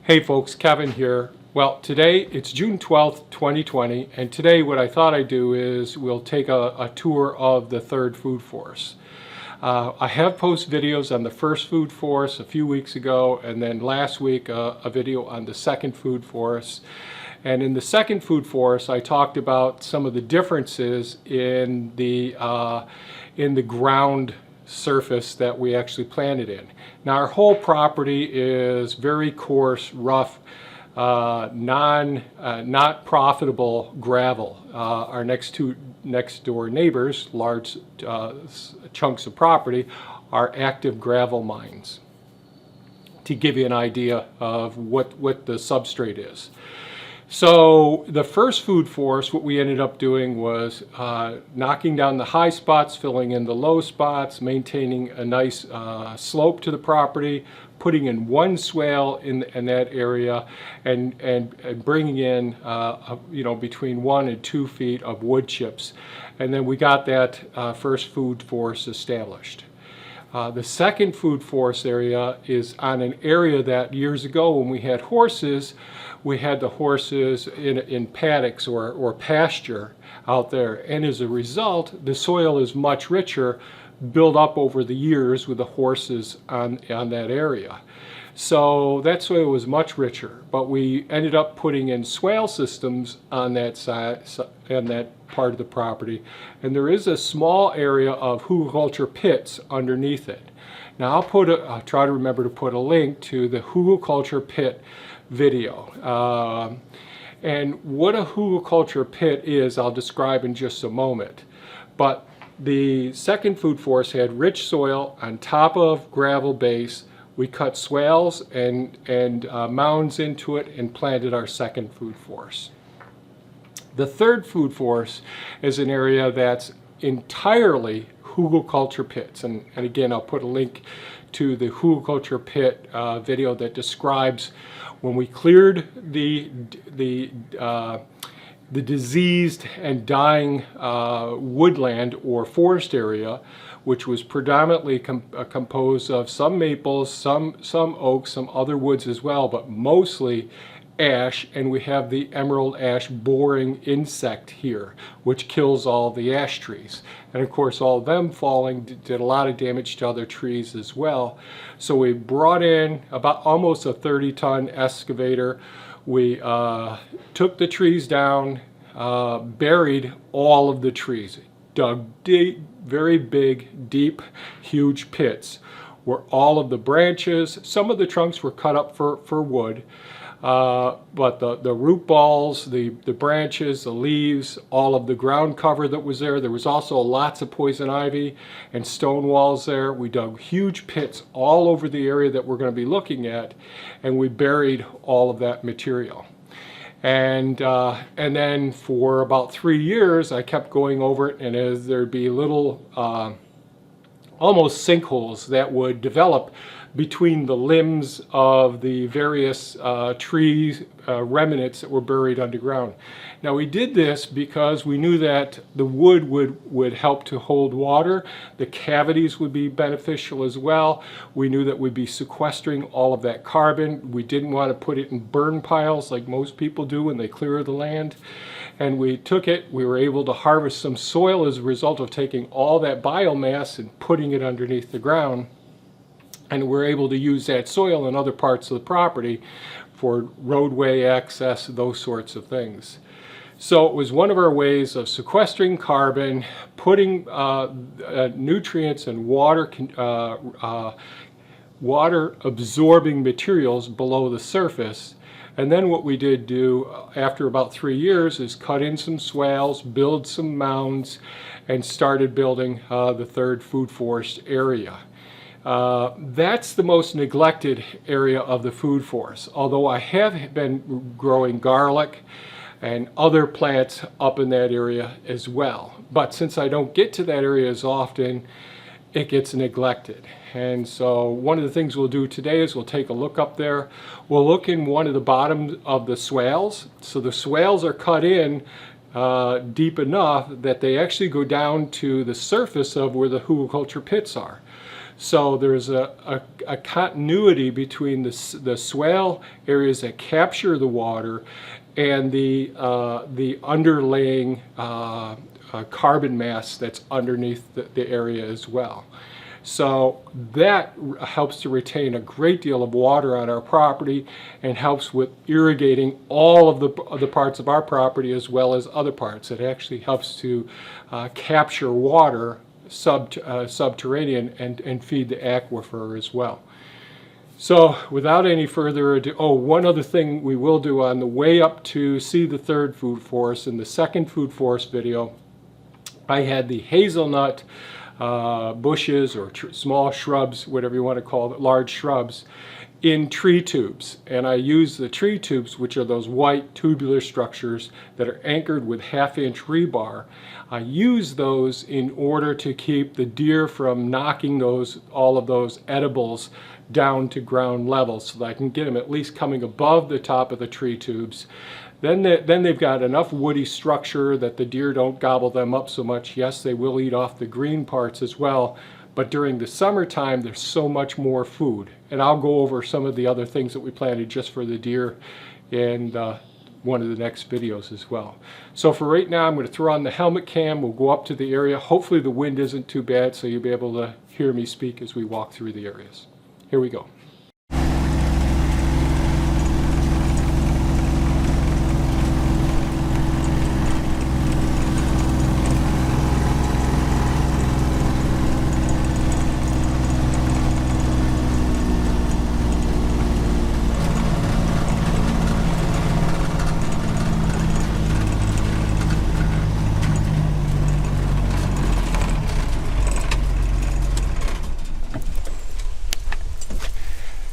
Hey folks, Kevin here. Well, today it's June 12th, 2020, and today what I thought I'd do is we'll take a tour of the third food forest. I have posted videos on the first food forest a few weeks ago, and then last week a video on the second food forest. And in the second food forest, I talked about some of the differences in the ground surface that we actually planted in. Now our whole property is very coarse, rough, not profitable gravel. Our next door neighbors, large chunks of property, are active gravel mines, to give you an idea of what the substrate is. So the first food forest, what we ended up doing was knocking down the high spots, filling in the low spots, maintaining a nice slope to the property, putting in one swale in that area, and bringing in between 1 and 2 feet of wood chips. And then we got that first food forest established. The second food forest area is on an area that years ago when we had horses, we had the horses in paddocks or pasture out there, and as a result the soil is much richer, built up over the years with the horses on that area. So that soil was much richer, but we ended up putting in swale systems on that side, on that part of the property, and there is a small area of hugelkultur pits underneath it. Now I'll try to remember to put a link to the hugelkultur pit video. And what a hugelkultur pit is, I'll describe in just a moment. But the second food forest had rich soil on top of gravel base. We cut swales and mounds into it and planted our second food forest. The third food forest is an area that's entirely hugelkultur pits, and again I'll put a link to the hugelkultur pit video that describes when we cleared the diseased and dying woodland or forest area, which was predominantly composed of some maples, some oaks, some other woods as well, but mostly ash, and we have the emerald ash boring insect here, which kills all the ash trees. And of course all of them falling did a lot of damage to other trees as well. So we brought in about almost a 30-ton excavator. We took the trees down, buried all of the trees, dug deep, very big, deep, huge pits where all of the branches, some of the trunks were cut up for wood, but the root balls, the branches, the leaves, all of the ground cover that was there. There was also lots of poison ivy and stone walls there. We dug huge pits all over the area that we're going to be looking at, and we buried all of that material. And then for about 3 years I kept going over it, and as there'd be little almost sinkholes that would develop between the limbs of the various tree remnants that were buried underground. Now we did this because we knew that the wood would help to hold water, the cavities would be beneficial as well. We knew that we'd be sequestering all of that carbon. We didn't want to put it in burn piles like most people do when they clear the land. And we took it, we were able to harvest some soil as a result of taking all that biomass and putting it underneath the ground. And we're able to use that soil in other parts of the property for roadway access, those sorts of things. So it was one of our ways of sequestering carbon, putting nutrients and water absorbing materials below the surface. And then what we did do after about 3 years is cut in some swales, build some mounds, and started building the third food forest area. That's the most neglected area of the food forest, although I have been growing garlic and other plants up in that area as well. But since I don't get to that area as often, it gets neglected. And so one of the things we'll do today is we'll take a look up there. We'll look in one of the bottoms of the swales. So the swales are cut in deep enough that they actually go down to the surface of where the hugelkultur pits are. So there's a continuity between the swale areas that capture the water and the underlaying carbon mass that's underneath the area as well. So that helps to retain a great deal of water on our property and helps with irrigating all of the parts of our property as well as other parts. It actually helps to capture water subterranean and feed the aquifer as well. So without any further ado, one other thing we will do on the way up to see the third food forest. In the second food forest video, I had the hazelnut bushes or small shrubs, whatever you want to call it, large shrubs, in tree tubes. And I use the tree tubes, which are those white tubular structures that are anchored with 1/2-inch rebar. I use those in order to keep the deer from knocking all of those edibles down to ground level, so that I can get them at least coming above the top of the tree tubes. Then they've got enough woody structure that the deer don't gobble them up so much. Yes, they will eat off the green parts as well, but during the summertime there's so much more food. And I'll go over some of the other things that we planted just for the deer in one of the next videos as well. So for right now, I'm going to throw on the helmet cam. We'll go up to the area. Hopefully the wind isn't too bad, so you'll be able to hear me speak as we walk through the areas. Here we go.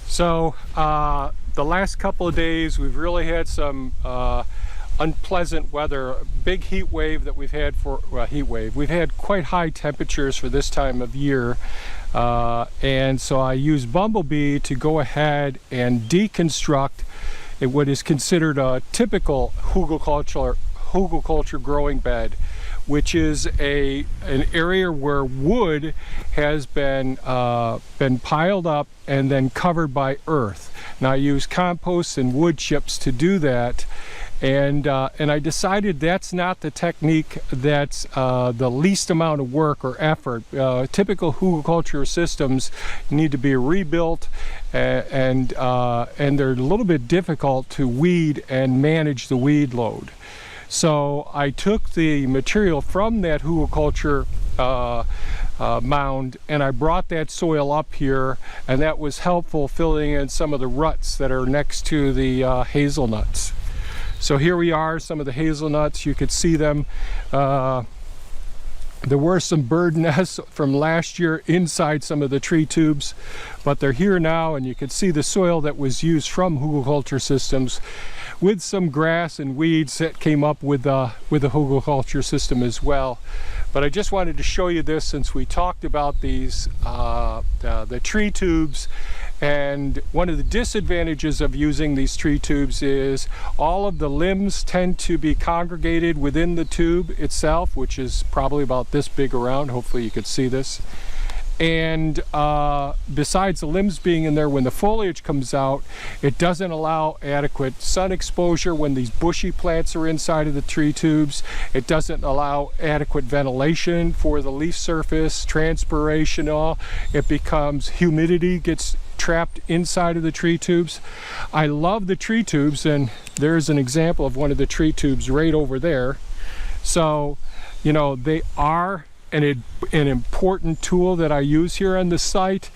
So the last couple of days we've really had some unpleasant weather, big heat wave that we've had We've had quite high temperatures for this time of year, and so I used Bumblebee to go ahead and deconstruct what is considered a typical hugelkultur growing bed, which is an area where wood has been piled up and then covered by earth. Now I use compost and wood chips to do that, and I decided that's not the technique that's the least amount of work or effort. Typical hugelkultur systems need to be rebuilt, and they're a little bit difficult to weed and manage the weed load. So I took the material from that hugelkultur mound and I brought that soil up here, and that was helpful filling in some of the ruts that are next to the hazelnuts. So here we are, some of the hazelnuts. You could see them. There were some bird nests from last year inside some of the tree tubes, but they're here now, and you can see the soil that was used from hugelkultur systems, with some grass and weeds that came up with the hugelkultur system as well. But I just wanted to show you this since we talked about these the tree tubes. And one of the disadvantages of using these tree tubes is all of the limbs tend to be congregated within the tube itself, which is probably about this big around. Hopefully you could see this. And besides the limbs being in there, when the foliage comes out, it doesn't allow adequate sun exposure when these bushy plants are inside of the tree tubes. It doesn't allow adequate ventilation for the leaf surface, transpiration, all. It becomes, humidity gets trapped inside of the tree tubes. I love the tree tubes, and there's an example of one of the tree tubes right over there. So, you know, they are an important tool that I use here on the site,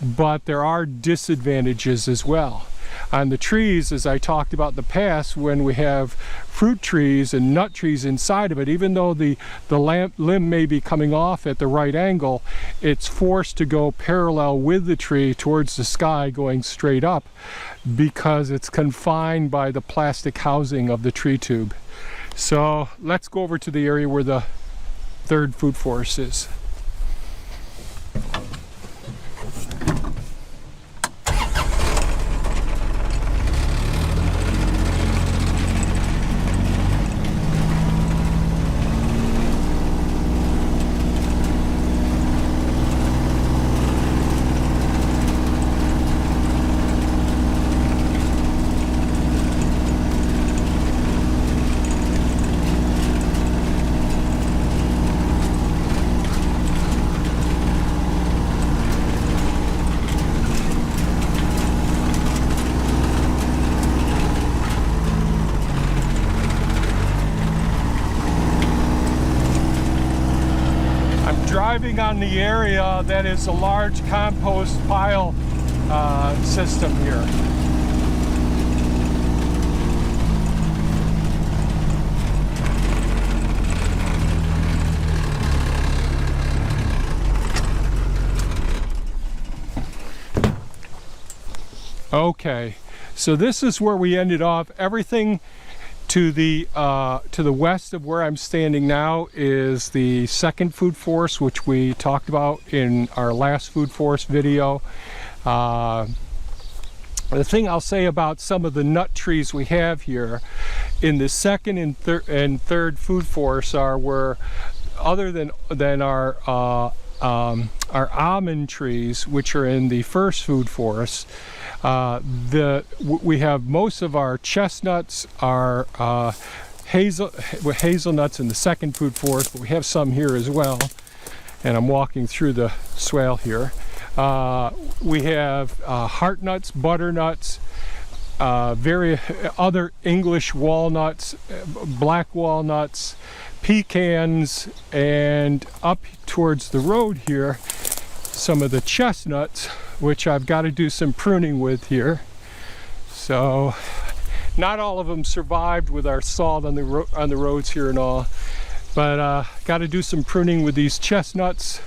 but there are disadvantages as well. On the trees, as I talked about in the past, when we have fruit trees and nut trees inside of it, even though the limb may be coming off at the right angle, it's forced to go parallel with the tree towards the sky, going straight up, because it's confined by the plastic housing of the tree tube. So let's go over to the area where the third food forest is. driving on the area that is a large compost pile system here. Okay, so this is where we ended off. Everything to the west of where I'm standing now is the second food forest, which we talked about in our last food forest video. The thing I'll say about some of the nut trees we have here in the second and third food forests are where, other than our almond trees, which are in the first food forest, we have most of our chestnuts, our hazelnuts in the second food forest, but we have some here as well. And I'm walking through the swale here. We have heart nuts, butternuts, various other English walnuts, black walnuts, pecans, and up towards the road here, some of the chestnuts, which I've got to do some pruning with here. So not all of them survived with our salt on the roads here and all, but got to do some pruning with these chestnuts.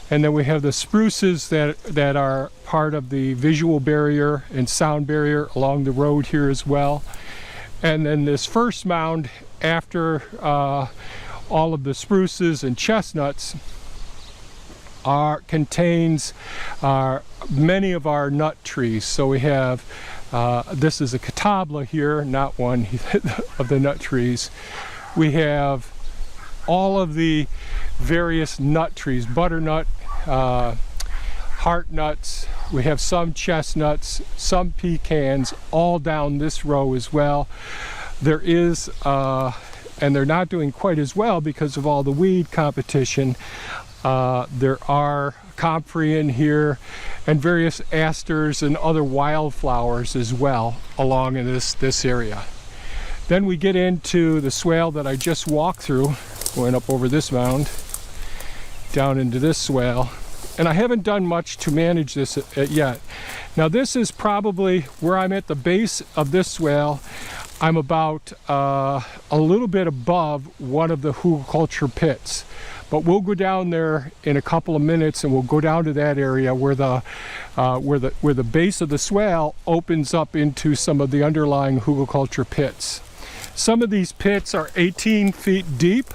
And then we have the spruces that are part of the visual barrier and sound barrier along the road here as well. And then this first mound, after all of the spruces and chestnuts, contains many of our nut trees. So we have, this is a catawba here, not one of the nut trees. We have all of the various nut trees, butternut, heart nuts, we have some chestnuts, some pecans, all down this row as well. There is, and they're not doing quite as well because of all the weed competition. There are comfrey in here and various asters and other wildflowers as well along in this area. Then we get into the swale that I just walked through, going up over this mound, down into this swale. And I haven't done much to manage this yet. Now this is probably where I'm at the base of this swale. I'm about a little bit above one of the hugelkultur pits. But we'll go down there in a couple of minutes, and we'll go down to that area where the base of the swale opens up into some of the underlying hugelkultur pits. Some of these pits are 18 feet deep,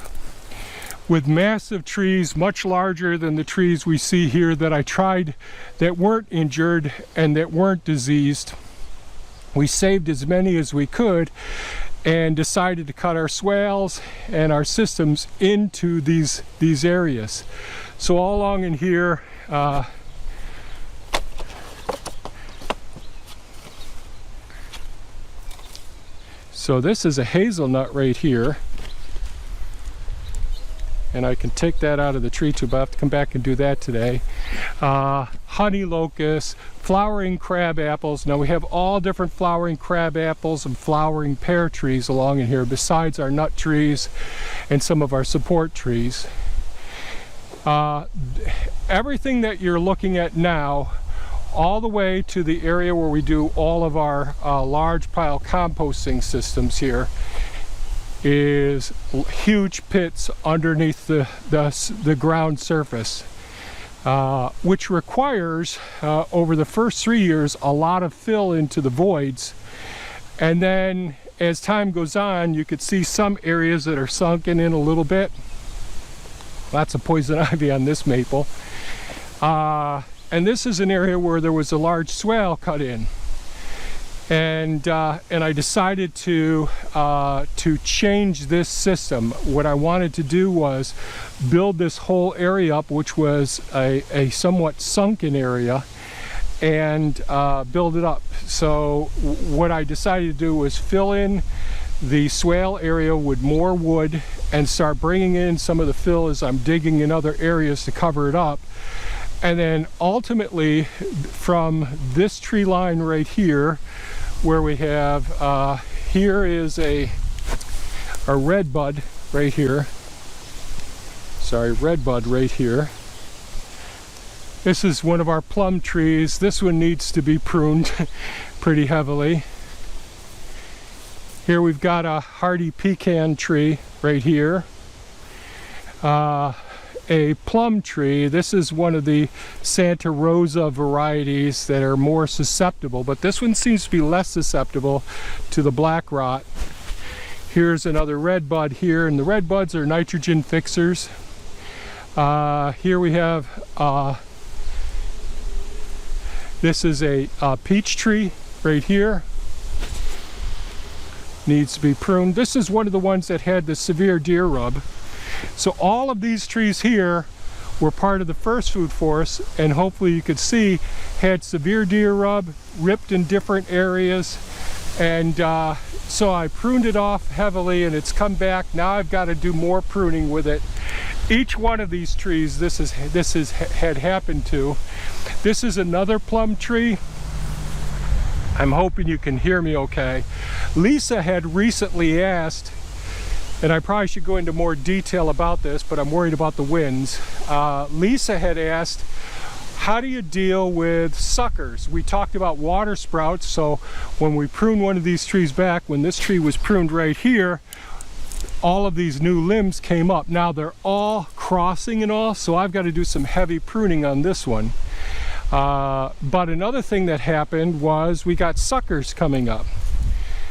with massive trees much larger than the trees we see here that I tried that weren't injured and that weren't diseased. We saved as many as we could and decided to cut our swales and our systems into these areas. So all along in here, so this is a hazelnut right here. And I can take that out of the tree tube. I have to come back and do that today. Honey locusts, flowering crab apples. Now we have all different flowering crab apples and flowering pear trees along in here, besides our nut trees and some of our support trees. Everything that you're looking at now, all the way to the area where we do all of our large pile composting systems here, is huge pits underneath the ground surface, which requires over the first 3 years a lot of fill into the voids. And then as time goes on, you could see some areas that are sunken in a little bit. Lots of poison ivy on this maple. And this is an area where there was a large swale cut in. And I decided to change this system. What I wanted to do was build this whole area up, which was a somewhat sunken area, and build it up. So what I decided to do was fill in the swale area with more wood and start bringing in some of the fill as I'm digging in other areas to cover it up. And then ultimately, from this tree line right here, where we have, here is a red bud right here. Sorry, red bud right here. This is one of our plum trees. This one needs to be pruned pretty heavily. Here we've got a hardy pecan tree right here. A plum tree. This is one of the Santa Rosa varieties that are more susceptible, but this one seems to be less susceptible to the black rot. Here's another red bud here, and the red buds are nitrogen fixers. Here we have this is a peach tree right here. Needs to be pruned. This is one of the ones that had the severe deer rub. So all of these trees here were part of the first food forest, and hopefully you could see had severe deer rub, ripped in different areas, and so I pruned it off heavily and it's come back. Now I've got to do more pruning with it. Each one of these trees this had happened to. This is another plum tree. I'm hoping you can hear me okay. Lisa had recently asked, and I probably should go into more detail about this, but I'm worried about the winds. Lisa had asked, how do you deal with suckers? We talked about water sprouts, so when we prune one of these trees back, when this tree was pruned right here, all of these new limbs came up. Now they're all crossing and all, so I've got to do some heavy pruning on this one. But another thing that happened was we got suckers coming up.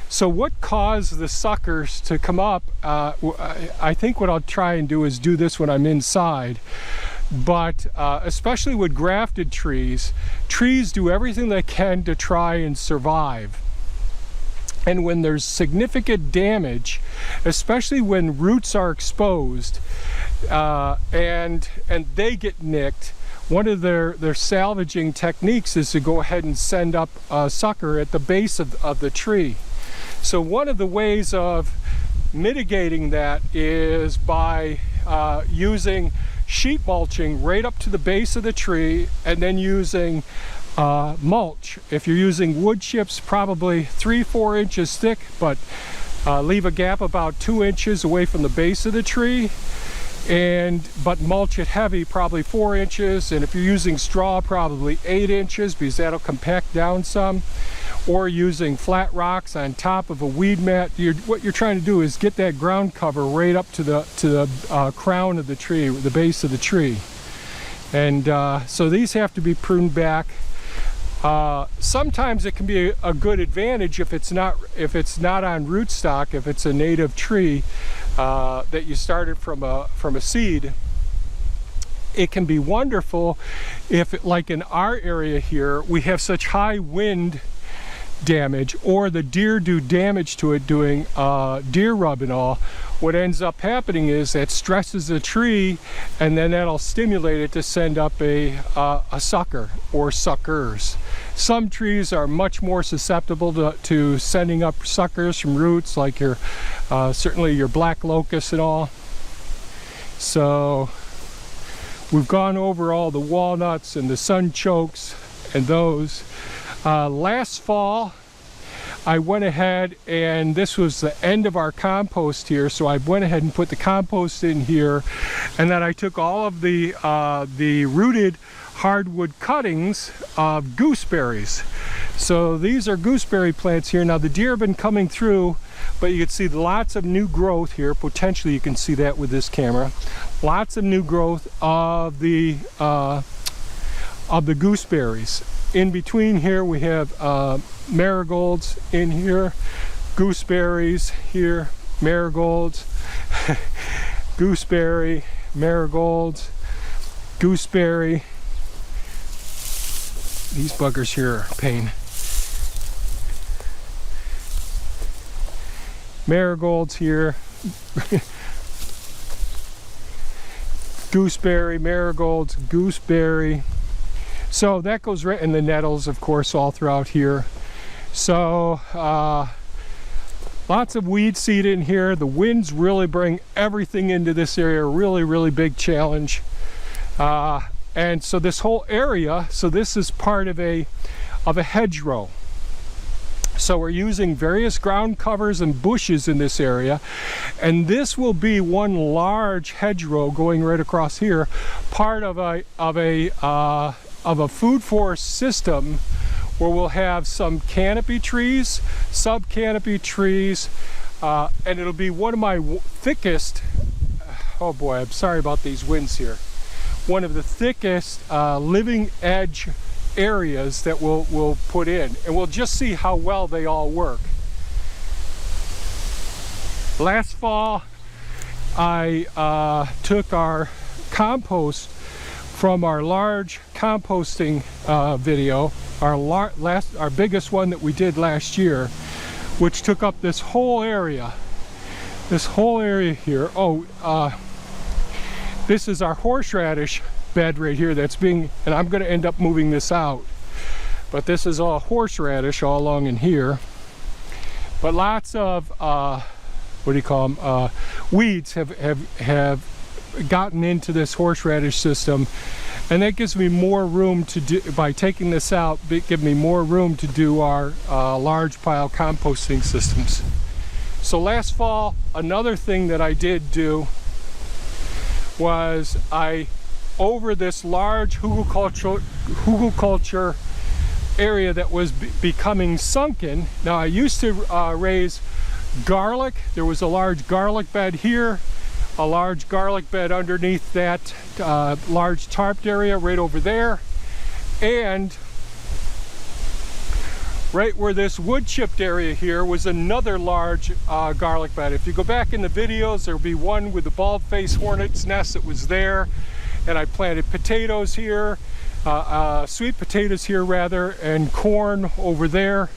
So what caused the suckers to come up? I think what I'll try and do is do this when I'm inside. But especially with grafted trees, trees do everything they can to try and survive. And when there's significant damage, especially when roots are exposed and they get nicked, one of their salvaging techniques is to go ahead and send up a sucker at the base of the tree. So one of the ways of mitigating that is by using sheet mulching right up to the base of the tree, and then using mulch. If you're using wood chips, probably 3-4 inches thick, but leave a gap about 2 inches away from the base of the tree, but mulch it heavy, probably 4 inches, and if you're using straw, probably 8 inches, because that'll compact down some. Or using flat rocks on top of a weed mat. What you're trying to do is get that ground cover right up to the crown of the tree, the base of the tree. And so these have to be pruned back. Sometimes it can be a good advantage if it's not on rootstock, if it's a native tree that you started from a seed. It can be wonderful if, like in our area here, we have such high wind damage, or the deer do damage to it doing deer rub and all. What ends up happening is that stresses the tree, and then that'll stimulate it to send up a sucker or suckers. Some trees are much more susceptible to sending up suckers from roots, like certainly your black locust and all. So we've gone over all the walnuts and the sunchokes and those. Last fall, I went ahead, and this was the end of our compost here, so I went ahead and put the compost in here, and then I took all of the rooted hardwood cuttings of gooseberries. So these are gooseberry plants here. Now the deer have been coming through, but you can see lots of new growth here. Potentially you can see that with this camera. Lots of new growth of the gooseberries. In between here we have marigolds in here, gooseberries here, marigolds, gooseberry, marigolds, gooseberry. These buggers here are a pain. Marigolds here, gooseberry, marigolds, gooseberry. So that goes right in the nettles, of course, all throughout here. So lots of weed seed in here. The winds really bring everything into this area. Really, really big challenge. And so this whole area, so this is part of a hedgerow. So we're using various ground covers and bushes in this area, and this will be one large hedgerow going right across here, part of a of a food forest system where we'll have some canopy trees, sub-canopy trees, and it'll be one of my thickest, oh boy, I'm sorry about these winds here, one of the thickest living edge areas that we'll put in, and we'll just see how well they all work. Last fall, I took our compost from our large composting video, our biggest one that we did last year, which took up this whole area. This whole area here. This is our horseradish bed right here that's being, and I'm going to end up moving this out. But this is all horseradish all along in here. But lots of, what do you call them, weeds have gotten into this horseradish system, and that gives me more room to do, by taking this out, give me more room to do our large pile composting systems. So last fall, another thing that I did do was over this large hugelkultur area that was becoming sunken. Now I used to raise garlic. There was a large garlic bed here, a large garlic bed underneath that large tarped area right over there, and right where this wood chipped area here was another large garlic bed. If you go back in the videos, there'll be one with the bald-faced hornet's nest that was there, and I planted potatoes here, sweet potatoes here rather, and corn over there.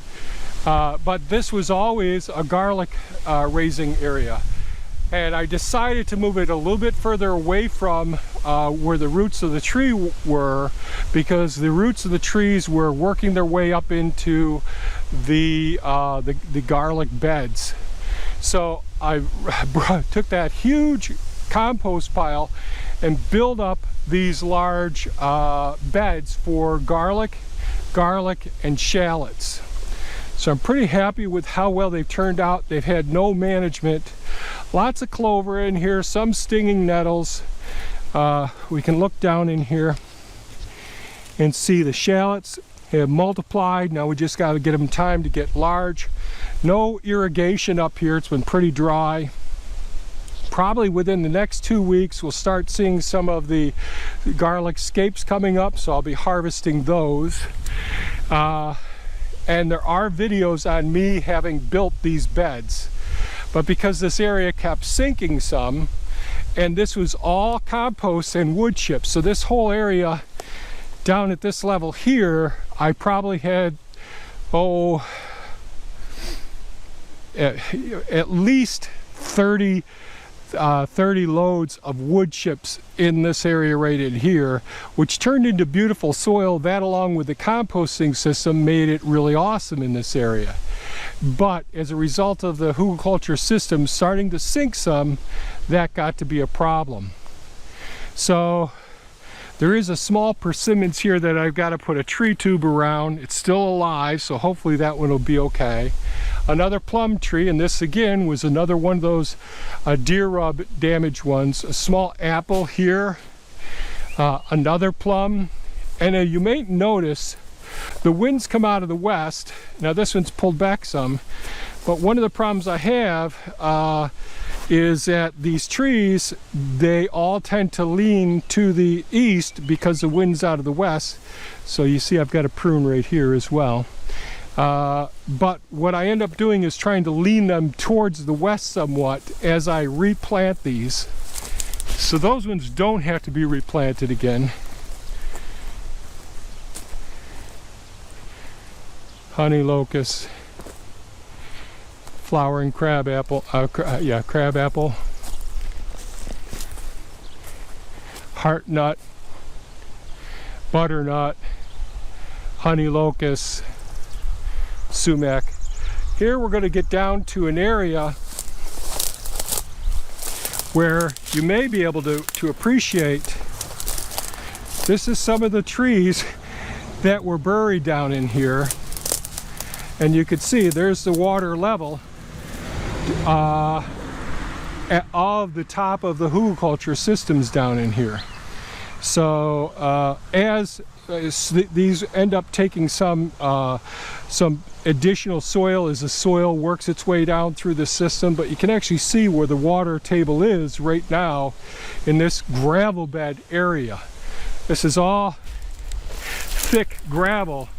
But this was always a garlic raising area. And I decided to move it a little bit further away from where the roots of the tree were, because the roots of the trees were working their way up into the garlic beds. So I took that huge compost pile and built up these large beds for garlic, and shallots. So I'm pretty happy with how well they've turned out. They've had no management. Lots of clover in here, some stinging nettles. We can look down in here and see the shallots have multiplied. Now we just got to get them time to get large. No irrigation up here. It's been pretty dry. Probably within the next 2 weeks we'll start seeing some of the garlic scapes coming up, so I'll be harvesting those. And there are videos on me having built these beds. But because this area kept sinking some, and this was all compost and wood chips, so this whole area down at this level here, I probably had, at least 30 loads of wood chips in this area right in here, which turned into beautiful soil. That, along with the composting system, made it really awesome in this area. But as a result of the hugelkultur system starting to sink some, that got to be a problem. So there is a small persimmons here that I've got to put a tree tube around. It's still alive, so hopefully that one will be okay. Another plum tree, and this again was another one of those deer rub damaged ones. A small apple here, another plum, and you may notice the winds come out of the west. Now this one's pulled back some, but one of the problems I have is that these trees, they all tend to lean to the east because the wind's out of the west. So you see I've got a prune right here as well. But what I end up doing is trying to lean them towards the west somewhat as I replant these. So those ones don't have to be replanted again. Honey locust, flowering crabapple, crabapple, heart nut, butternut, honey locust, sumac. Here we're going to get down to an area where you may be able to appreciate. This is some of the trees that were buried down in here, and you can see there's the water level of the top of the hugelkultur systems down in here. So as these end up taking some additional soil as the soil works its way down through the system, but you can actually see where the water table is right now in this gravel bed area. This is all thick gravel,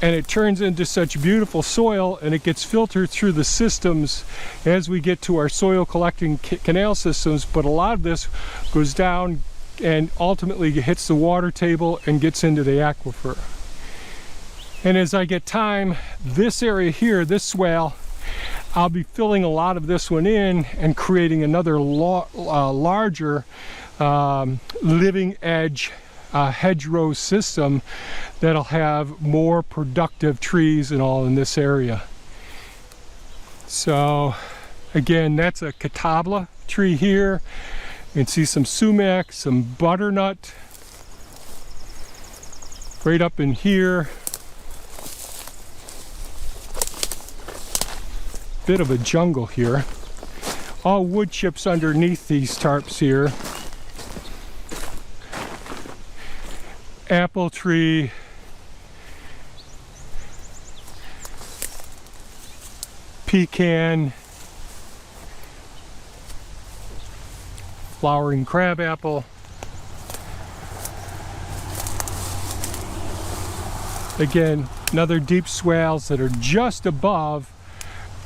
and it turns into such beautiful soil, and it gets filtered through the systems as we get to our soil collecting canal systems. But a lot of this goes down and ultimately hits the water table and gets into the aquifer. And as I get time, this area here, this swale, I'll be filling a lot of this one in and creating another larger living edge hedgerow system that'll have more productive trees and all in this area. So again, that's a catabla tree here. You can see some sumac, some butternut right up in here. Bit of a jungle here. All wood chips underneath these tarps here. Apple tree. Pecan. Flowering crabapple. Again, another deep swales that are just above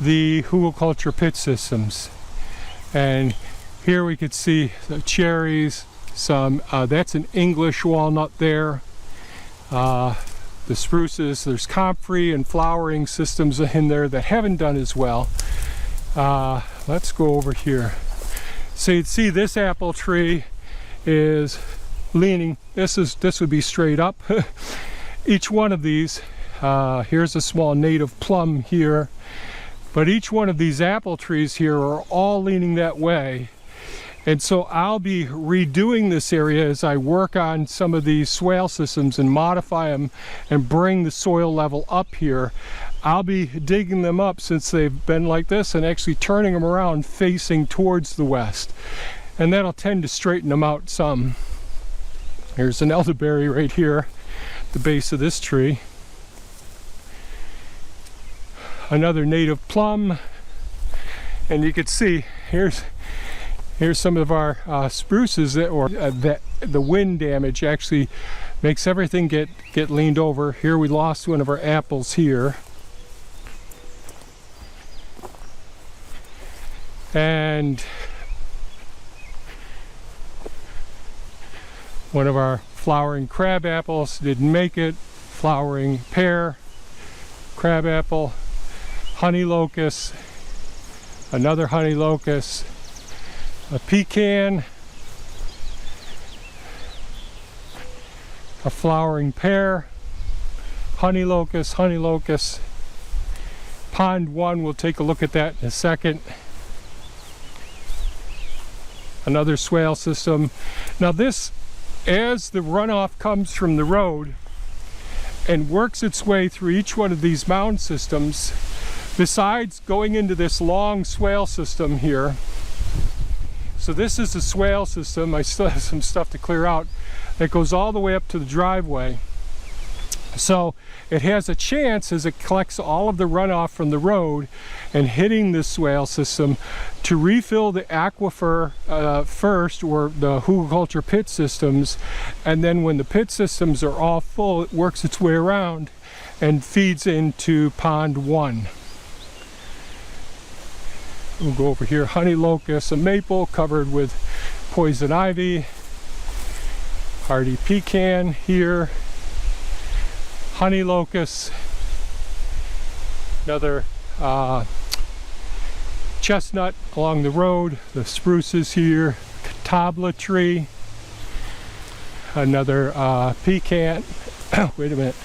the hugelkultur pit systems. And here we could see the cherries, some, that's an English walnut there. The spruces, there's comfrey and flowering systems in there that haven't done as well. Let's go over here. So you'd see this apple tree is leaning, this would be straight up. Each one of these, here's a small native plum here, but each one of these apple trees here are all leaning that way. And so I'll be redoing this area as I work on some of these swale systems and modify them and bring the soil level up here. I'll be digging them up since they've been like this and actually turning them around facing towards the west. And that'll tend to straighten them out some. Here's an elderberry right here, the base of this tree. Another native plum. And you can see, here's some of our spruces that the wind damage actually makes everything get leaned over. Here we lost one of our apples here. And one of our flowering crab apples didn't make it. Flowering pear, crab apple, honey locust, another honey locust, a pecan, a flowering pear, honey locust, pond one, we'll take a look at that in a second. Another swale system. Now this, as the runoff comes from the road and works its way through each one of these mound systems, besides going into this long swale system here, so this is the swale system, I still have some stuff to clear out, that goes all the way up to the driveway. So it has a chance, as it collects all of the runoff from the road and hitting the swale system, to refill the aquifer first, or the hugelkultur pit systems, and then when the pit systems are all full, it works its way around and feeds into pond one. We'll go over here, honey locust, a maple covered with poison ivy, hardy pecan here, honey locust, another chestnut along the road, the spruces here, catabla tree, another pecan. Wait a minute.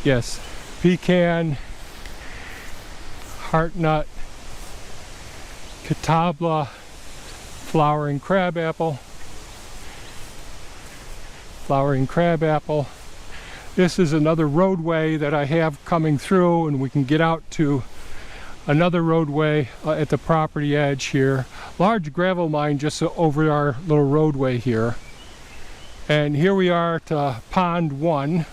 Yes, pecan, heartnut, catabla, flowering crabapple, This is another roadway that I have coming through, and we can get out to another roadway at the property edge here. Large gravel mine just over our little roadway here. And here we are to pond 1.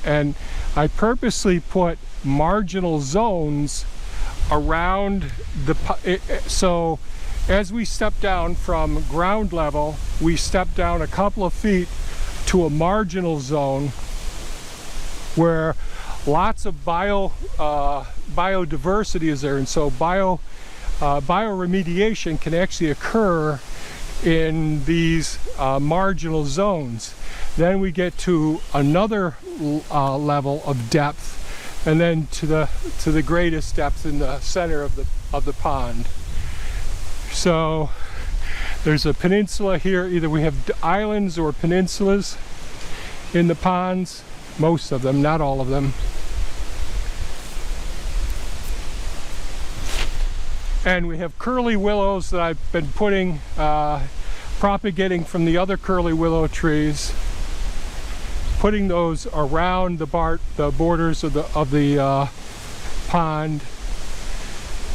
And I purposely put marginal zones around the, so as we step down from ground level, we step down a couple of feet to a marginal zone where lots of biodiversity is there, and so bioremediation can actually occur in these marginal zones. Then we get to another level of depth, and then to the greatest depth in the center of the pond. So there's a peninsula here. Either we have islands or peninsulas in the ponds, most of them, not all of them. And we have curly willows that I've been putting, propagating from the other curly willow trees, putting those around the borders of the pond.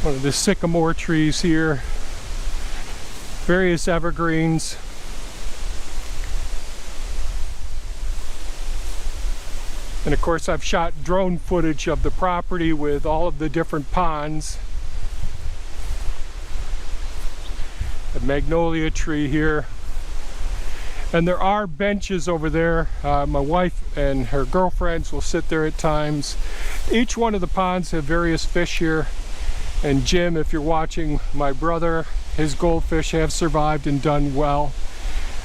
One of the sycamore trees here, various evergreens. And of course I've shot drone footage of the property with all of the different ponds. A magnolia tree here. And there are benches over there. My wife and her girlfriends will sit there at times. Each one of the ponds have various fish here. And Jim, if you're watching, my brother, his goldfish have survived and done well.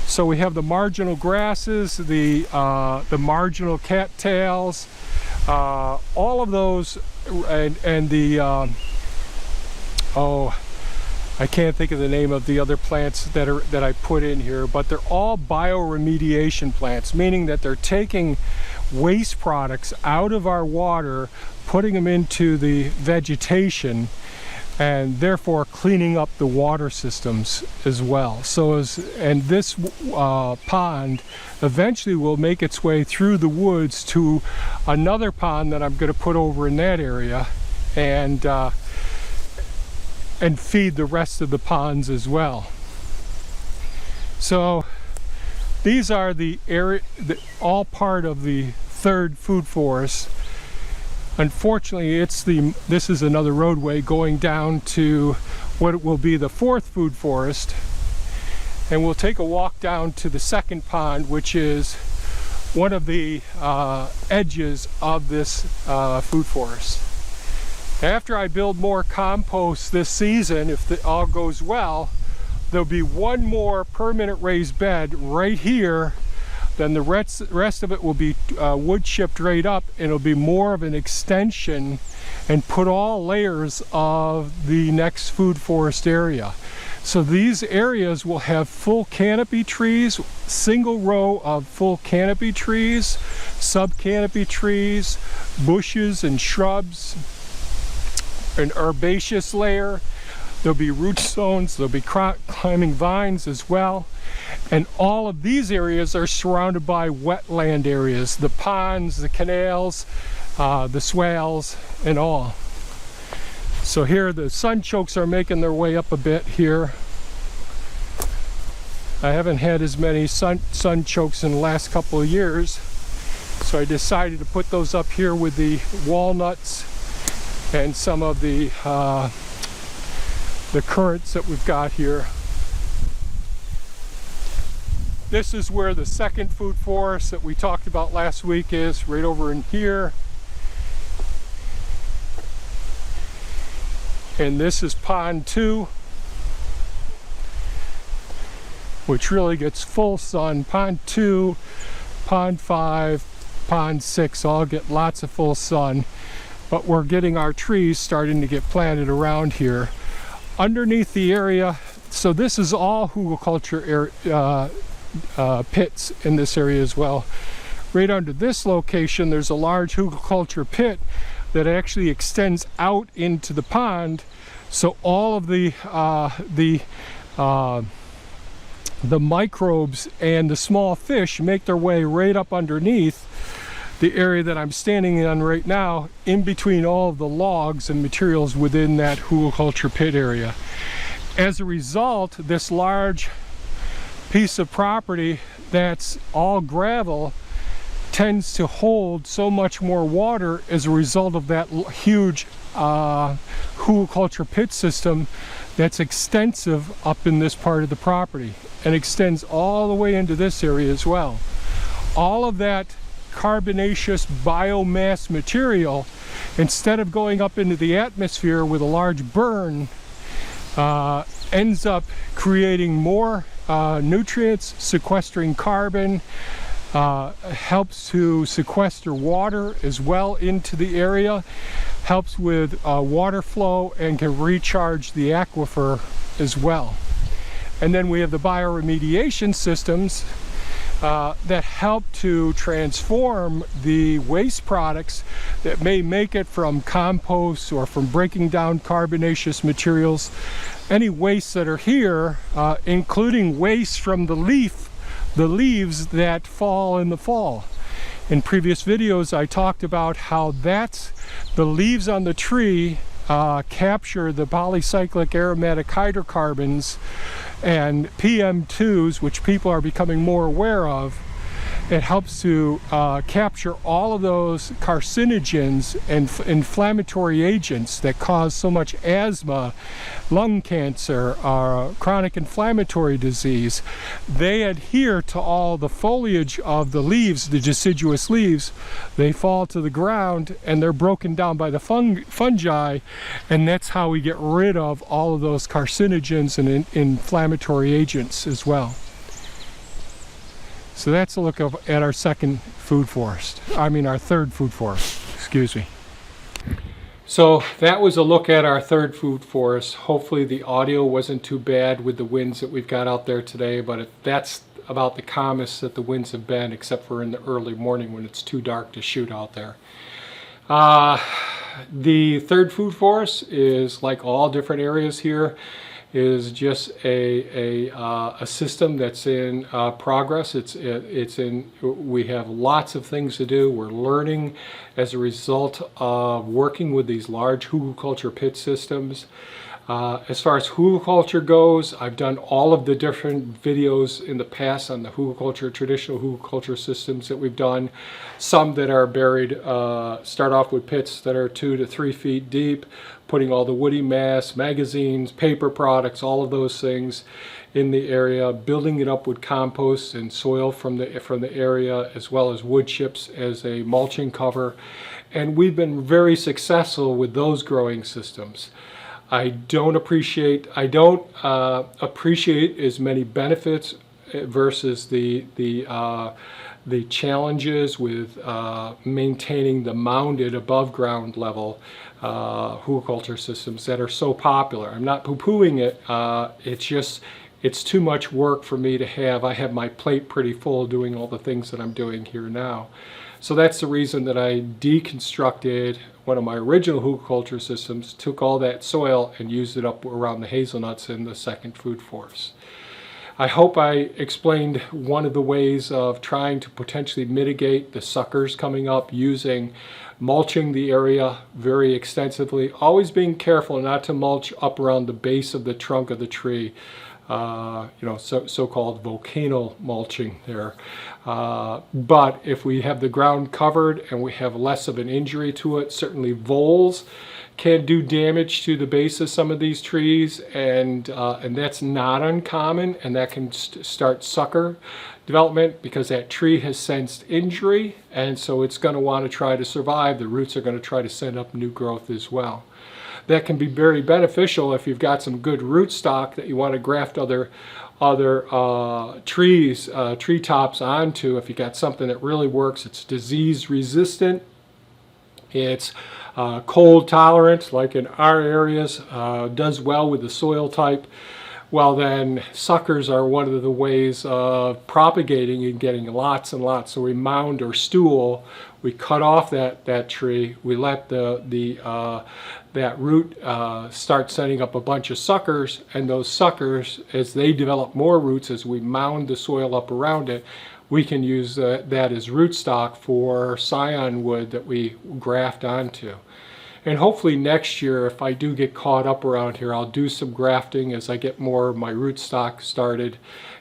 So we have the marginal grasses, the marginal cattails, all of those, and the I can't think of the name of the other plants that I put in here, but they're all bioremediation plants, meaning that they're taking waste products out of our water, putting them into the vegetation, and therefore cleaning up the water systems as well. And this pond eventually will make its way through the woods to another pond that I'm going to put over in that area, and feed the rest of the ponds as well. So these are all part of the third food forest. Unfortunately, this is another roadway going down to what will be the fourth food forest, and we'll take a walk down to the second pond, which is one of the edges of this food forest. After I build more compost this season, if all goes well, there'll be one more permanent raised bed right here. Then the rest of it will be wood chipped right up, and it'll be more of an extension and put all layers of the next food forest area. So these areas will have full canopy trees, single row of full canopy trees, sub-canopy trees, bushes and shrubs, an herbaceous layer. There'll be root zones, there'll be climbing vines as well. And all of these areas are surrounded by wetland areas, the ponds, the canals, the swales, and all. So here the sunchokes are making their way up a bit here. I haven't had as many sunchokes in the last couple of years, so I decided to put those up here with the walnuts and some of the currants that we've got here. This is where the second food forest that we talked about last week is, right over in here. And this is pond 2, which really gets full sun. Pond 2, pond 5, pond 6 all get lots of full sun. But we're getting our trees starting to get planted around here. Underneath the area, so this is all hugelkultur pits in this area as well. Right under this location, there's a large hugelkultur pit that actually extends out into the pond. So all of the microbes and the small fish make their way right up underneath. the area that I'm standing on right now, in between all of the logs and materials within that hugelkultur pit area. As a result, this large piece of property that's all gravel tends to hold so much more water as a result of that huge hugelkultur pit system that's extensive up in this part of the property and extends all the way into this area as well. All of that carbonaceous biomass material, instead of going up into the atmosphere with a large burn, ends up creating more nutrients, sequestering carbon, helps to sequester water as well into the area, helps with water flow, and can recharge the aquifer as well. And then we have the bioremediation systems that help to transform the waste products that may make it from compost or from breaking down carbonaceous materials. Any wastes that are here, including waste from the leaves that fall in the fall. In previous videos I talked about how the leaves on the tree capture the polycyclic aromatic hydrocarbons and PM2s, which people are becoming more aware of. It helps to capture all of those carcinogens and inflammatory agents that cause so much asthma, lung cancer, chronic inflammatory disease. They adhere to all the foliage of the leaves, the deciduous leaves. They fall to the ground and they're broken down by the fungi, and that's how we get rid of all of those carcinogens and inflammatory agents as well. So that's a look at our second food forest. Our third food forest, excuse me. So that was a look at our third food forest. Hopefully the audio wasn't too bad with the winds that we've got out there today, but that's about the calmest that the winds have been, except for in the early morning when it's too dark to shoot out there. The third food forest is, like all different areas here, is just a system that's in progress. We have lots of things to do. We're learning as a result of working with these large hugelkultur pit systems. As far as hugelkultur goes, I've done all of the different videos in the past on the traditional hugelkultur systems that we've done. Some that are buried, start off with pits that are 2 to 3 feet deep, putting all the woody mass, magazines, paper products, all of those things in the area, building it up with compost and soil from the area, as well as wood chips as a mulching cover. And we've been very successful with those growing systems. I don't appreciate as many benefits versus the challenges with maintaining the mounded above ground level hugelkultur systems that are so popular. I'm not poo-pooing it. It's too much work for me to have. I have my plate pretty full doing all the things that I'm doing here now. So that's the reason that I deconstructed one of my original hugelkultur systems, took all that soil and used it up around the hazelnuts in the second food forest. I hope I explained one of the ways of trying to potentially mitigate the suckers coming up, using mulching the area very extensively, always being careful not to mulch up around the base of the trunk of the tree. So-called volcano mulching there. But if we have the ground covered and we have less of an injury to it, certainly voles can do damage to the base of some of these trees, and that's not uncommon, and that can start sucker development because that tree has sensed injury, and so it's going to want to try to survive. The roots are going to try to send up new growth as well. That can be very beneficial if you've got some good root stock that you want to graft other tree tops onto. If you got something that really works, it's disease resistant, it's cold tolerant, like in our areas, does well with the soil type, well then suckers are one of the ways of propagating and getting lots and lots. So we mound or stool, we cut off that tree, we let that root start sending up a bunch of suckers, and those suckers, as they develop more roots, as we mound the soil up around it, we can use that as rootstock for scion wood that we graft onto. And hopefully next year, if I do get caught up around here, I'll do some grafting as I get more of my rootstock started.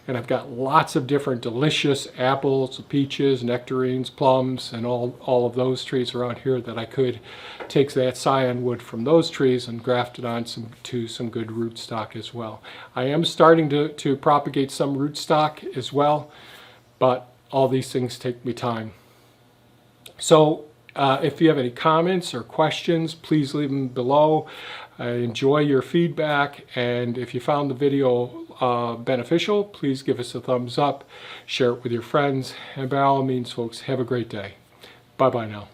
And I've got lots of different delicious apples, peaches, nectarines, plums, and all of those trees around here that I could take that scion wood from those trees and graft it on to some good rootstock as well. I am starting to propagate some rootstock as well, but all these things take me time. So if you have any comments or questions, please leave them below. I enjoy your feedback, and if you found the video beneficial, please give us a thumbs up, share it with your friends, and by all means, folks, have a great day. Bye-bye now.